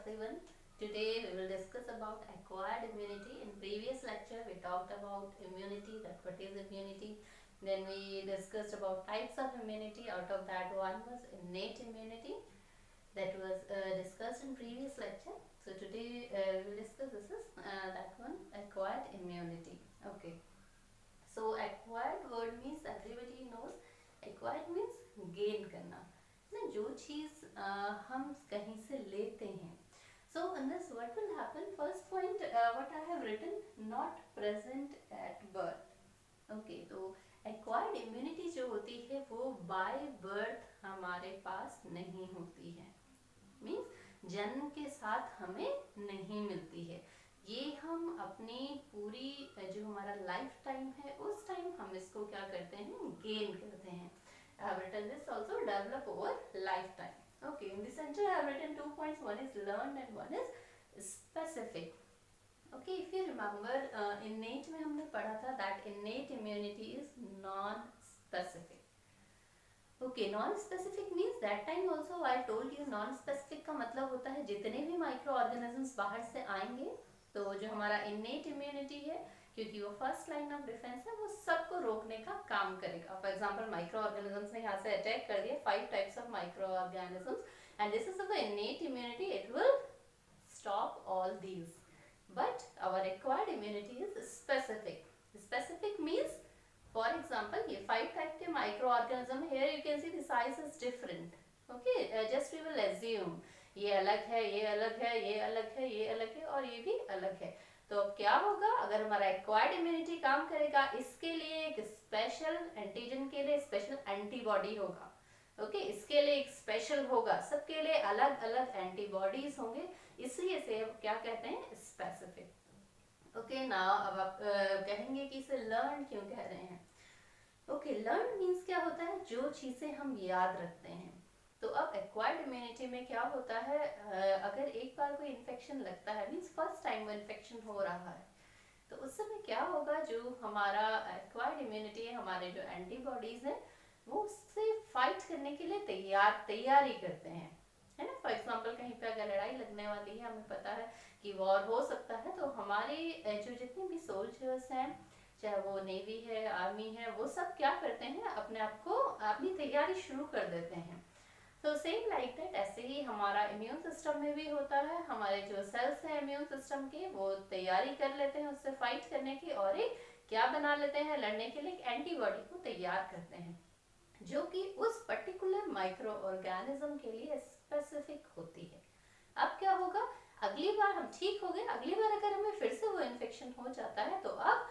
everyone. Today we will discuss about acquired immunity. In previous lecture we talked about immunity, that what is immunity. Then we discussed about types of immunity. Out of that one was innate immunity, that was discussed in previous lecture. So today we will discuss this is that one, acquired immunity. Okay. So acquired word means everybody knows. Acquired means gain करना ना, जो चीज़ हम कहीं से लेते हैं. So in this what will happen, first point what I have written, not present at birth. Okay, तो acquired immunity जो होती है वो by birth हमारे पास नहीं होती है. मीन्स जन्म के साथ हमें नहीं मिलती है. ये हम अपनी पूरी जो हमारा लाइफ टाइम है उस टाइम हम इसको क्या करते हैं, गेन करते हैं. I have written this also, develop over lifetime. Okay, in this center I have written 2 points. One is learned and one is specific. Okay, if you remember innate में हमने पढ़ा था that innate immunity is non-specific. Okay, non-specific means that time also I told you non-specific का मतलब होता है जितने भी माइक्रो ऑर्गेनिजम्स बाहर से आएंगे तो जो हमारा innate immunity है, क्योंकि वो फर्स्ट लाइन ऑफ डिफेंस है, वो सबको रोकने का काम करेगा. फॉर एग्जांपल माइक्रो ऑर्गेनिजम्स ने यहाँ से अटैक कर दिया, 5 types of micro organisms, and this is the innate immunity, it will stop all these. But our acquired immunity is specific. Specific means, for example, ये 5 टाइप के micro organism, here you can see the size is different. Okay, just we will assume ये अलग है, ये अलग है, ये अलग है, ये अलग है और ये भी अलग है. तो अब क्या होगा, अगर हमारा एक्वायर्ड इम्यूनिटी काम करेगा, इसके लिए एक स्पेशल एंटीजन के लिए स्पेशल एंटीबॉडी होगा. ओके, इसके लिए एक स्पेशल होगा, सबके लिए अलग अलग एंटीबॉडीज होंगे, इसलिए से क्या कहते हैं, स्पेसिफिक. ओके, नाउ अब आप कहेंगे कि इसे लर्न क्यों कह रहे हैं. ओके, लर्न मीन्स क्या होता है, जो चीजें हम याद रखते हैं. तो अब एक्वायर्ड इम्यूनिटी में क्या होता है, अगर एक बार कोई इन्फेक्शन लगता है, मीन्स फर्स्ट टाइम वो इन्फेक्शन हो रहा है, तो उस समय क्या होगा, जो हमारा एक्वायर्ड इम्यूनिटी है, हमारे जो एंटीबॉडीज हैं, वो उससे फाइट करने के लिए तैयारी करते हैं, है ना. फॉर एग्जाम्पल कहीं पे अगर लड़ाई लगने वाली है, हमें पता है कि वॉर हो सकता है, तो हमारे जो जितने भी सोल्जर्स हैं, चाहे वो नेवी है, आर्मी है, वो सब क्या करते हैं, अपने आप को अपनी तैयारी शुरू कर देते हैं. तो सेम लाइक दैट, ऐसे ही हमारा इम्यून सिस्टम में भी होता है. हमारे जो सेल्स हैं इम्यून सिस्टम के, वो तैयारी कर लेते हैं उससे फाइट करने की, और एक क्या बना लेते हैं, लड़ने के लिए एक एंटीबॉडी को तैयार करते हैं, जो कि उस पर्टिकुलर माइक्रो ऑर्गेनिज्म के लिए स्पेसिफिक होती है. अब क्या होगा, अगली बार हम ठीक हो गए, अगली बार अगर हमें फिर से वो इन्फेक्शन हो जाता है, तो अब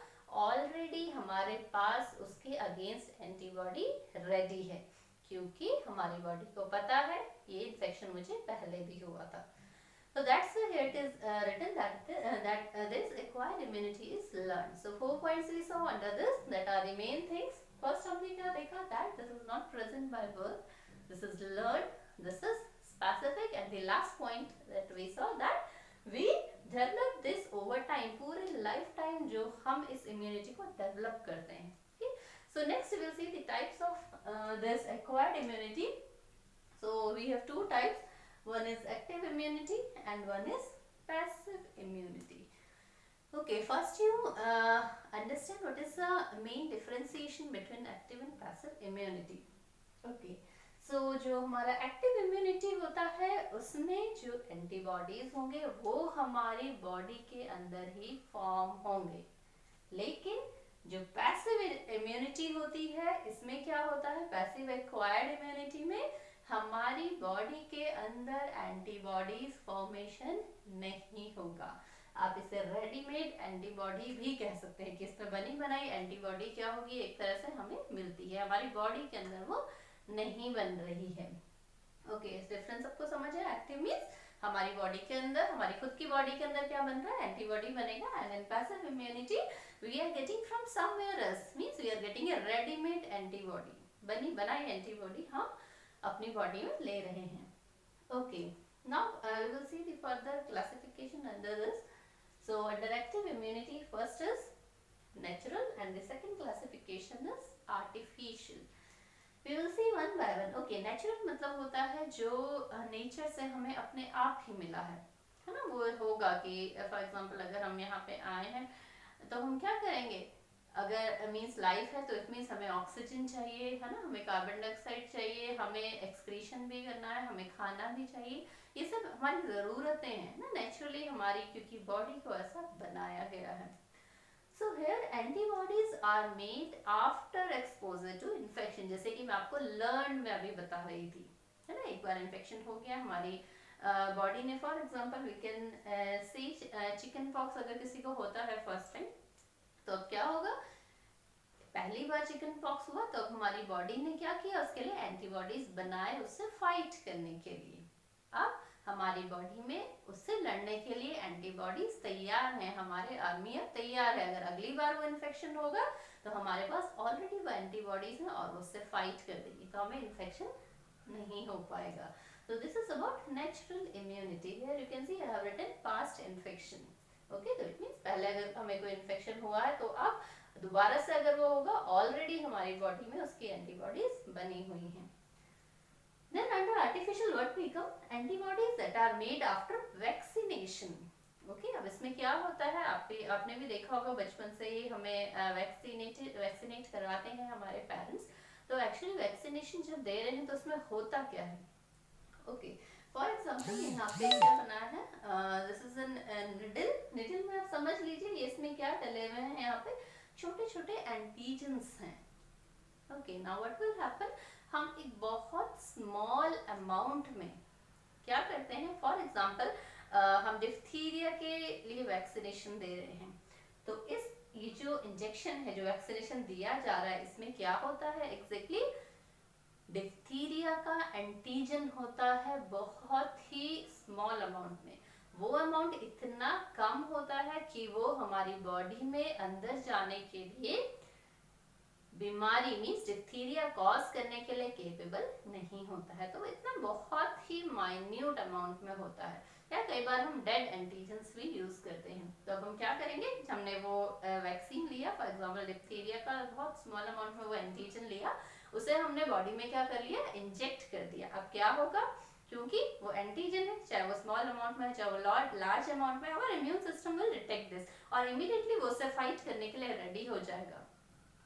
ऑलरेडी हमारे पास उसके अगेंस्ट एंटीबॉडी रेडी है, क्योंकि हमारी बॉडी को पता है ये इन्फेक्शन मुझे पहले भी हुआ था. So that's why here it is written that this acquired immunity is learned. So 4 points we saw under this, that are the main things. First हमने क्या देखा, that this is not present by birth, this is learned, this is specific, and the last point that we saw, that we develop this over time, पूरे life time जो हम इस immunity को develop करते हैं. So next we will see the types of this acquired immunity. So we have 2 types. One is active immunity and one is passive immunity. Okay, first you understand what is the main differentiation between active and passive immunity. Okay, so जो हमारा active immunity होता है, उसमें जो antibodies होंगे वो हमारी body के अंदर ही फॉर्म होंगे. लेकिन जो पैसिव इम्यूनिटी होती है, इसमें क्या होता है, पैसिव एक्वायर्ड इम्यूनिटी में हमारी बॉडी के अंदर एंटीबॉडीज फॉर्मेशन नहीं होगा. आप इसे रेडीमेड एंटीबॉडी भी कह सकते हैं, कि इसमें बनी बनाई एंटीबॉडी क्या होगी, एक तरह से हमें मिलती है, हमारी बॉडी के अंदर वो नहीं बन रही है. ओके, इस डिफरेंस सबको समझ है. एक्टिव मीन्स हमारी बॉडी के अंदर, हमारी खुद की बॉडी के अंदर क्या बन रहा है, एंटीबॉडी बनेगा. And in passive immunity we are getting from somewhere else, means we are getting a readymade antibody, बनी बनाई एंटीबॉडी हम अपनी बॉडी में ले रहे हैं. Okay, now we will see the further classification under this. So under active immunity, first is natural and the second classification is artificial. We will see one by one. Okay, natural मतलब होता है जो nature से हमें अपने आप ही मिला है. है ना, वो होगा कि फॉर एग्जांपल अगर हम यहाँ पे आए हैं तो हम क्या करेंगे, अगर मीन्स लाइफ है तो इट मीन्स हमें ऑक्सीजन चाहिए, है ना, हमें कार्बन डाइऑक्साइड चाहिए, हमें एक्सक्रीशन भी करना है, हमें खाना भी चाहिए, ये सब हमारी ज़रूरतें हैं ना नेचुरली हमारी, क्योंकि बॉडी को ऐसा बनाया गया है. So here antibodies are made after exposure to infection, जैसे कि मैं आपको लर्न में अभी बता रही थी, है ना, एक बार इन्फेक्शन हो गया हमारी बॉडी ने, for example we can see chicken pox अगर किसी को होता है फर्स्ट टाइम, तो अब क्या होगा, पहली बार चिकन पॉक्स हुआ तो अब हमारी बॉडी ने क्या किया, उसके लिए एंटीबॉडीज बनाए उससे फाइट करने के लिए. अब हमारी बॉडी में उससे लड़ने के लिए एंटीबॉडीज तैयार हैं, हमारे आर्मी अब तैयार है, अगर अगली बार वो इन्फेक्शन होगा तो हमारे पास ऑलरेडी वो एंटीबॉडीज हैं और उससे फाइट कर देगी, तो हमें इन्फेक्शन नहीं हो पाएगा. So this is about natural immunity. Here you can see I have written past infection. Okay, तो it means पहले अगर हमें कोई इन्फेक्शन हुआ है तो अब दोबारा से अगर वो होगा ऑलरेडी हमारी बॉडी में उसकी एंटीबॉडीज बनी हुई हैं. Then under artificial what we come, antibodies that are made after vaccination. Okay अब इसमें क्या होता है, आपने भी देखा होगा बचपन से ही हमें वैक्सीनेट करवाते हैं हमारे पेरेंट्स, तो एक्चुअली वैक्सीनेशन जब दे रहे हैं तो उसमें होता क्या है. ओके फॉर एग्जाम्पल यहाँ पे क्या बना है, दिस इज एन निडल में आप समझ लीजिए ये इसमें क्या डले हुए हैं, यहाँ पे छोटे छोटे एंटीजेंस हैं. Okay now what will happen, हम एक बहुत स्मॉल अमाउंट में क्या करते हैं, फॉर एग्जाम्पल हम डिफ्थीरिया के लिए वैक्सीनेशन दे रहे हैं, तो इस ये जो इंजेक्शन है, जो वैक्सीनेशन दिया जा रहा है, इसमें क्या होता है एग्जैक्टली, डिफ्थीरिया का एंटीजन होता है बहुत ही स्मॉल अमाउंट में, वो अमाउंट इतना कम होता है कि वो हमारी बॉडी में अंदर जाने के लिए बीमारी मीन्स डिप्थीरिया कॉज करने के लिए केपेबल नहीं होता है, तो इतना बहुत ही माइन्यूट अमाउंट में होता है. या कई बार हम डेड एंटीजेंस भी यूज करते हैं, तो अब हम क्या करेंगे, हमने वो वैक्सीन लिया फॉर एग्जांपल डिप्थीरिया का, बहुत स्मॉल अमाउंट में वो एंटीजन लिया, उसे हमने बॉडी में क्या कर लिया, इंजेक्ट कर दिया. अब क्या होगा, क्योंकि वो एंटीजन है, चाहे वो स्मॉल अमाउंट में है चाहे वो लार्ज अमाउंट में, और immune system will detect this और इमीडिएटली वो उससे फाइट करने के लिए रेडी हो जाएगा.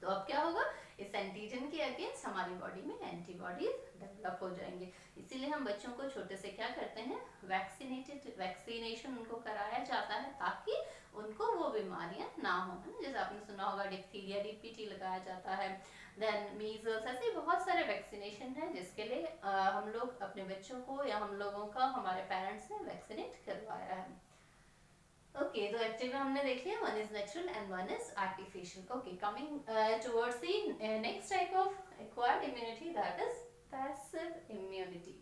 तो अब क्या होगा, इस एंटीजन के अगेंस्ट हमारी बॉडी में एंटीबॉडीज डेवलप हो जाएंगे. इसीलिए हम बच्चों को छोटे से क्या करते हैं, वैक्सीनेशन उनको कराया जाता है ताकि उनको वो बीमारियां ना हो. जैसे आपने सुना होगा डिप्थीरिया डीपीटी लगाया जाता है, देन मीजल्स, ऐसे बहुत सारे वैक्सीनेशन है जिसके लिए हम लोग अपने बच्चों को या हम लोगों का हमारे पेरेंट्स ने वैक्सीनेट करवाया है. ओके तो एक्चुअली हमने देख लिया, one is natural and one is artificial. Okay coming towards the next type of acquired immunity, that is passive immunity.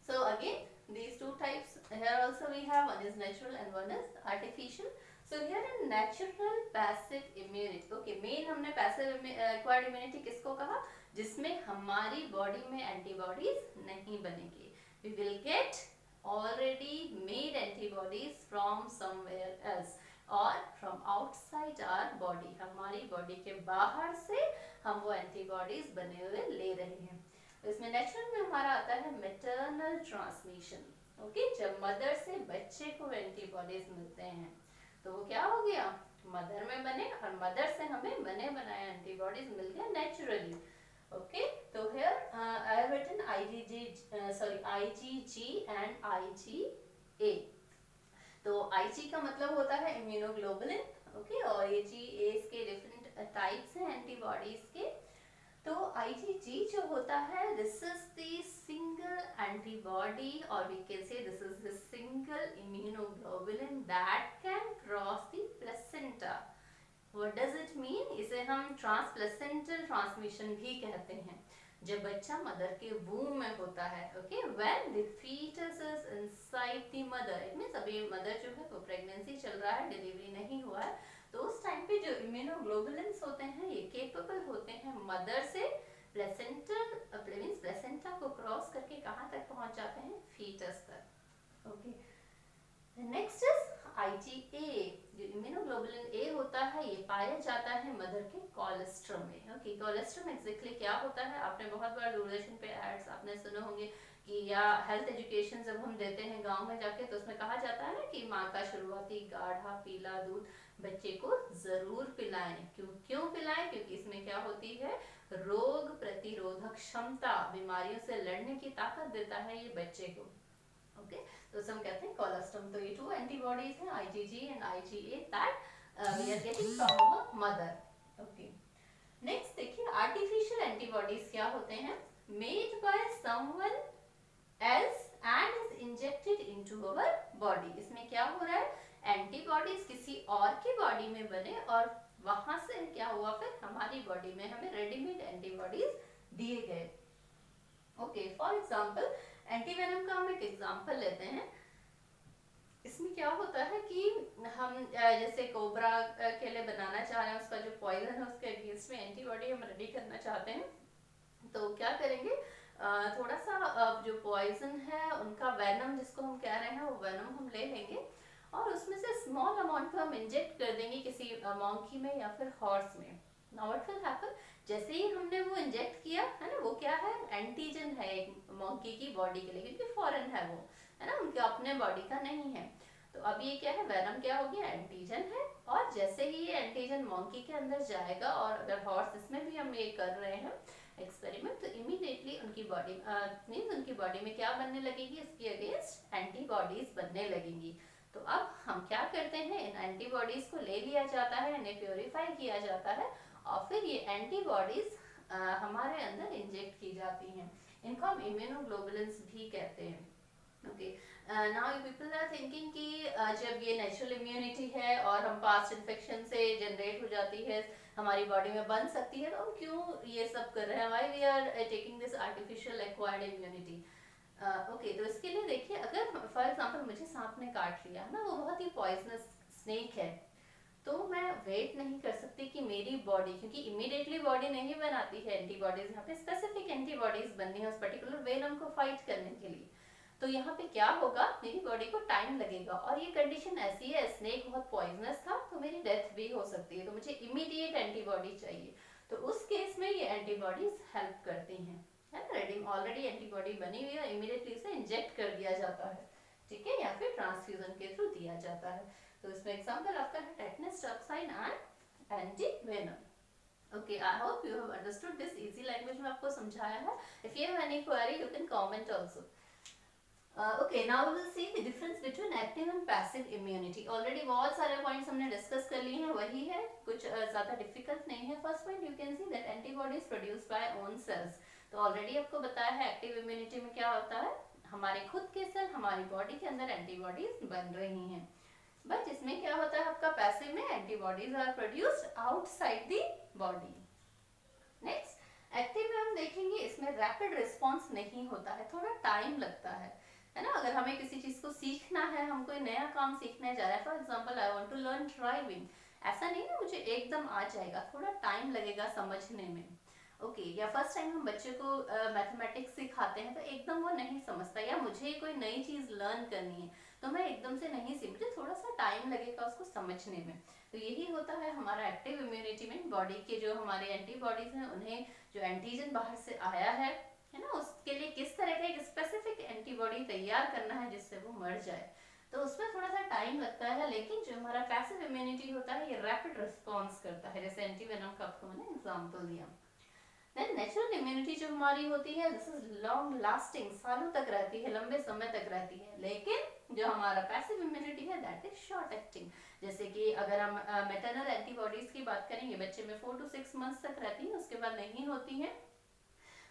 So again these two types, here also we have one is natural and one is artificial. So here in natural passive immunity, okay main हमने passive acquired immunity किसको कहा, जिसमें हमारी body में antibodies नहीं बनेगी. We will get already made antibodies from somewhere else or from outside our body, हमारी body के बाहर से हम वो एंटीबॉडीज बने हुए ले रहे हैं. इसमें नेचुरल में हमारा आता है मैटरनल ट्रांसमिशन. ओके जब मदर से बच्चे को एंटीबॉडीज मिलते हैं तो वो क्या हो गया, मदर में बने और मदर से हमें बने बनाए एंटीबॉडीज मिल गया नेचुरली. ओके तो here I have written IgG and IgA. तो Ig का मतलब होता है इम्यूनोग्लोबुलिन. ओके और AGA के डिफरेंट टाइप्स हैं एंटीबॉडीज के. तो IgG जो होता है, this is the single antibody और we can say this is the single immunoglobulin that can cross the placenta. What does it mean, इसे हम ट्रांसप्लेसेंटल ट्रांसमिशन भी कहते हैं. जब बच्चा मदर के वूम में होता है, okay when the foetus is inside the mother, it means अभी मदर जो है वो प्रेगनेंसी चल रहा है, डिलीवरी नहीं हुआ है, तो उस टाइम पे जो इम्यूनोग्लोबुलिन्स होते हैं ये केपेबल होते हैं मदर से प्लेसेंटा को क्रॉस करके कहाँ तक पहुंच जाते हैं, फीटस तक. Okay next is IgA. जो इम्यूनोग्लोबुलिन A होता है ये पाया जाता है मदर के कोलेस्ट्रम में. ओके कोलेस्ट्रम एग्जैक्टली क्या होता है, आपने बहुत बार दूरदर्शन पे एड्स आपने सुने होंगे कि या हेल्थ एजुकेशन जब हम देते हैं गांव में जाके, तो उसमें कहा जाता है ना कि माँ का शुरुआती गाढ़ा पीला दूध बच्चे को जरूर पिलाएं। क्यों पिलाएं? क्योंकि इसमें क्या होती है, रोग प्रतिरोधक क्षमता, बीमारियों से लड़ने की ताकत देता है ये बच्चे को। ओके, तो हम कहते हैं कोलोस्टम। तो ये टू एंटीबॉडीज हैं, IgG and IgA, that we are getting from our mother. Okay, next देखिए आर्टिफिशियल एंटीबॉडीज क्या होते हैं, made by someone else and is injected into our body. इसमें क्या हो रहा है, एंटीबॉडीज किसी और की बॉडी में बने और वहां से क्या हुआ, फिर हमारी बॉडी में हमें रेडीमेड एंटीबॉडीज दिए गए। ओके, फॉर एग्जांपल एंटीवेनम का हम एक एग्जांपल लेते हैं। इसमें क्या होता है कि हम जैसे कोबरा के लिए बनाना चाह रहे हैं, उसका जो पॉइजन है उसके अगेंस्ट में एंटीबॉडी हम रेडी करना चाहते हैं, तो क्या करेंगे, थोड़ा सा जो पॉइजन है उनका वेनम जिसको हम कह रहे हैं, वो वेनम हम ले लेंगे और उसमें से स्मॉल अमाउंट में हम इंजेक्ट कर देंगे किसी मॉन्की में या फिर हॉर्स में। नाउ व्हाट विल हैपन, जैसे ही हमने वो इंजेक्ट किया है ना, वो क्या है, एंटीजन है एक मॉन्की की बॉडी के लिए, क्योंकि फॉरेन है वो, है ना, उनके अपने बॉडी का नहीं है। तो अब ये क्या है, वेनम क्या हो गया, एंटीजन है। और जैसे ही ये एंटीजन मॉन्की के अंदर जाएगा, और अगर हॉर्स, इसमें भी हम ये कर रहे हैं एक्सपेरिमेंट, तो इमीडिएटली उनकी बॉडी मींस उनकी बॉडी में क्या बनने लगेगी, इसके अगेंस्ट एंटीबॉडीज बनने लगेंगी। तो अब हम क्या करते हैं, इन एंटीबॉडीज को ले लिया जाता है, इन्हें प्योरीफाई किया जाता है और फिर ये एंटीबॉडीज हमारे अंदर इंजेक्ट की जाती हैं। इनको हम इम्यूनोग्लोबुलिन्स भी कहते हैं। Okay, now people are thinking कि जब ये नेचुरल इम्यूनिटी है और हम पास्ट इन्फेक्शन से जनरेट हो जाती है, हमारी बॉडी में बन सकती है, तो हम क्यों ये सब कर रहे हैं, why we are taking this artificial acquired immunity. Okay, तो इसके लिए देखिए, अगर फॉर एग्जांपल मुझे सांप ने काट लिया ना, वो बहुत ही पॉइजनस स्नेक है, तो मैं वेट नहीं कर सकती कि मेरी बॉडी, क्योंकि इमीडिएटली बॉडी नहीं बनाती है एंटीबॉडीज, यहाँ पे स्पेसिफिक एंटीबॉडीज बननी है उस पर्टिकुलर वेनम को फाइट करने के लिए। तो यहाँ पे क्या होगा, मेरी बॉडी को टाइम लगेगा, और ये कंडीशन ऐसी है, स्नेक बहुत पॉइजनस था, तो मेरी डेथ भी हो सकती है, तो मुझे इमीडिएट एंटीबॉडी चाहिए। तो उस केस में ये एंटीबॉडीज हेल्प करती हैं, है ना, रेडी ऑलरेडी एंटीबॉडी बनी हुई है, इमीडिएटली इसे इंजेक्ट कर दिया जाता है, ठीक है, या फिर ट्रांसफ्यूजन के थ्रू दिया जाता है। तो इसमें एग्जांपल आपका है tetanus, toxin and antivenom. Okay, I hope you have understood this, easy language में आपको समझाया है। If you have any query you can comment also. Okay, now we will see the difference between active and passive immunity. Already बहुत सारे points हमने discuss कर लिए हैं, वही है, कुछ ज़्यादा डिफिकल्ट नहीं है। First point, you can see that antibodies produce by own cells. तो ऑलरेडी आपको बताया है एक्टिव इम्यूनिटी में क्या होता है, हमारे खुद के सेल हमारी बॉडी के अंदर एंटीबॉडीज बन रही हैं। बट इसमें क्या होता है, आपका पैसिव में antibodies are produced outside the body. Next, active में हम देखेंगे, इसमें रैपिड रिस्पॉन्स नहीं होता है, थोड़ा टाइम लगता है ना। अगर हमें किसी चीज को सीखना है, हम कोई नया काम सीखने जा रहे हैं, for example I want to learn driving, ऐसा नहीं है मुझे एकदम आ जाएगा, थोड़ा टाइम लगेगा समझने में। ओके, या फर्स्ट टाइम हम बच्चे को मैथमेटिक्स सिखाते हैं, तो एकदम वो नहीं समझता, या मुझे कोई नई चीज लर्न करनी है, तो मैं एकदम से नहीं सीख, मुझे थोड़ा सा टाइम लगेगा उसको समझने में। तो यही होता है हमारा एक्टिव इम्यूनिटी में, बॉडी के जो हमारे एंटीबॉडीज हैं, उन्हें जो एंटीजन बाहर से आया है ना, उसके लिए किस तरह का एक स्पेसिफिक एंटीबॉडी तैयार करना है जिससे वो मर जाए, तो उसमें थोड़ा सा टाइम लगता है। लेकिन जो हमारा पैसिव इम्यूनिटी होता है, ये रैपिड रिस्पॉन्स करता है, जैसे एंटीवेनम का आपको मैंने एग्जांपल दिया। देन नेचुरल इम्यूनिटी जो हमारी होती है, दिस इज लॉन्ग लास्टिंग, सालों तक रहती है, लंबे समय तक रहती है। लेकिन जो हमारा पैसिव इम्यूनिटी है, दैट इज शॉर्ट एक्टिंग। जैसे कि अगर हम मैटरनल एंटीबॉडीज की बात करेंगे, बच्चे में 4 to 6 मंथ्स तक रहती है, उसके बाद नहीं होती है।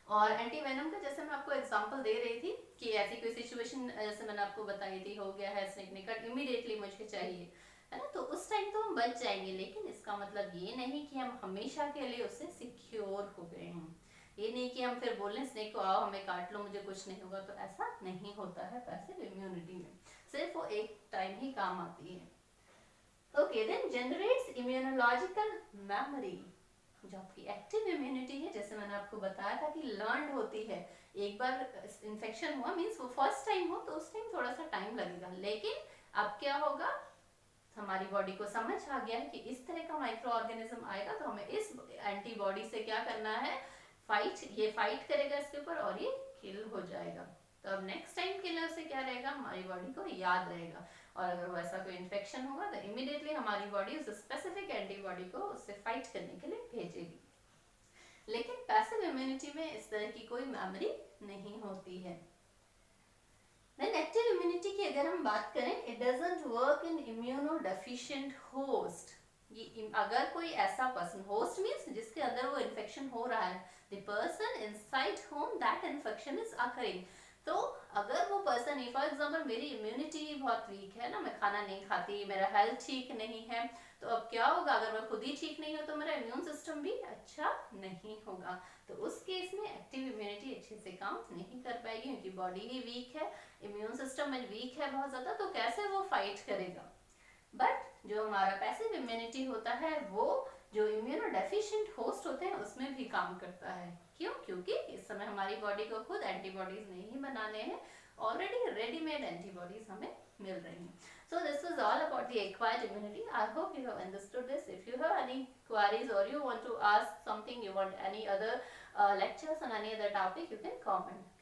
और एंटीवेनम का जैसे मैं आपको एग्जांपल दे रही थी कि ऐसी कोई सिचुएशन जैसे मैंने आपको बताई थी, हो गया है स्नेक ने कट, इमीडिएटली मुझे चाहिए, है ना, तो उस टाइम तो हम बच जाएंगे। लेकिन इसका मतलब ये नहीं कि हम हमेशा के लिए उससे सिक्योर हो गए हैं। ये नहीं कि हम फिर बोलें स्नेक को आओ हमें काट लो मुझे कुछ नहीं होगा, तो ऐसा नहीं होता है पैसिव इम्यूनिटी में, सिर्फ वो एक टाइम ही काम आती है। Okay, then generates immunological memory. जो आपकी एक्टिव इम्यूनिटी है, जैसे मैंने आपको बताया था कि लर्नड होती है, एक बार इन्फेक्शन हुआ मींस वो फर्स्ट टाइम हो, तो उस टाइम थोड़ा सा टाइम लगेगा। लेकिन अब क्या होगा, हमारी बॉडी को समझ आ गया है कि इस तरह का माइक्रो ऑर्गेनिज्म आएगा, तो हमें इस एंटीबॉडी से क्या करना है, फाइट, ये फाइट करेगा इसके ऊपर और ये किल हो जाएगा। तो अब नेक्स्ट टाइम के लिए उसे क्या रहेगा, हमारी बॉडी को याद रहेगा, और अगर वैसा कोई इन्फेक्शन होगा तो इमीडिएटली हमारी बॉडी उस स्पेसिफिक एंटीबॉडी को उससे फाइट करने के लिए भेजेगी। लेकिन पैसिव इम्यूनिटी में इस तरह की कोई मेमोरी नहीं होती है। देन एक्टिव इम्यूनिटी की अगर हम बात करें, it doesn't work in immuno deficient host. ये अगर कोई ऐसा पर्सन, होस्ट मींस जिसके अंदर वो इन्फेक्शन हो रहा है, the person inside home that infection is occurring. तो अगर वो पर्सन, फॉर एग्जांपल मेरी इम्यूनिटी बहुत वीक है ना, मैं खाना नहीं खाती, मेरा हेल्थ ठीक नहीं है, तो अब क्या होगा, अगर मैं खुद ही ठीक नहीं हूँ तो मेरा इम्यून सिस्टम भी अच्छा नहीं होगा। तो उस केस में एक्टिव इम्यूनिटी अच्छे से काम नहीं कर पाएगी, क्योंकि बॉडी ही वीक है, इम्यून सिस्टम में वीक है बहुत ज़्यादा, तो कैसे वो फाइट करेगा। बट जो हमारा पैसिव इम्यूनिटी होता है, वो जो इम्यूनो डेफिशिएंट होस्ट होते हैं उसमें भी काम करता है। क्यों? क्योंकि इस समय हमारी बॉडी को खुद एंटीबॉडीज नहीं बनाने हैं, ऑलरेडी रेडीमेड एंटीबॉडीज हमें मिल रही हैं। So this is all about the acquired immunity. I hope you have understood this. If you have any queries or you want to ask something, you want any other lectures on any other topic, you can comment.